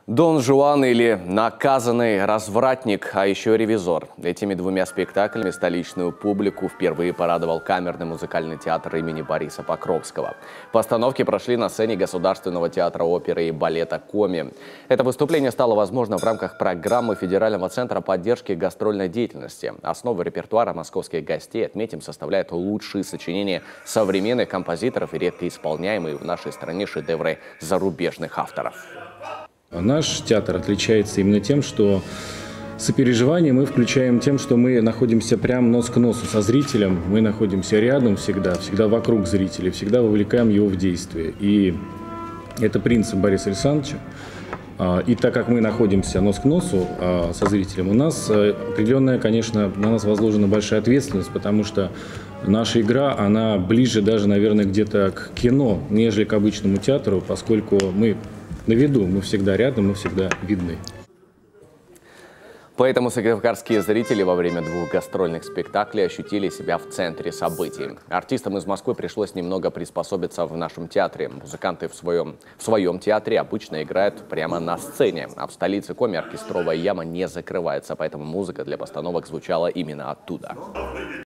Дон Жуан или наказанный развратник, а еще ревизор. Этими двумя спектаклями столичную публику впервые порадовал камерный музыкальный театр имени Бориса Покровского. Постановки прошли на сцене Государственного театра оперы и балета «Коми». Это выступление стало возможно в рамках программы Федерального центра поддержки гастрольной деятельности. Основу репертуара московских гостей, отметим, составляют лучшие сочинения современных композиторов и редко исполняемые в нашей стране шедевры зарубежных авторов. Наш театр отличается именно тем, что сопереживание мы включаем тем, что мы находимся прямо нос к носу со зрителем, мы находимся рядом всегда вокруг зрителя, всегда вовлекаем его в действие. И это принцип Бориса Александровича. И так как мы находимся нос к носу со зрителем, у нас определенная, конечно, на нас возложена большая ответственность, потому что наша игра, она ближе даже, наверное, где-то к кино, нежели к обычному театру, поскольку мы на виду, мы всегда рядом, мы всегда видны. Поэтому сыктывкарские зрители во время двух гастрольных спектаклей ощутили себя в центре событий. Артистам из Москвы пришлось немного приспособиться в нашем театре. Музыканты в своем театре обычно играют прямо на сцене, а в столице Коми оркестровая яма не закрывается, поэтому музыка для постановок звучала именно оттуда.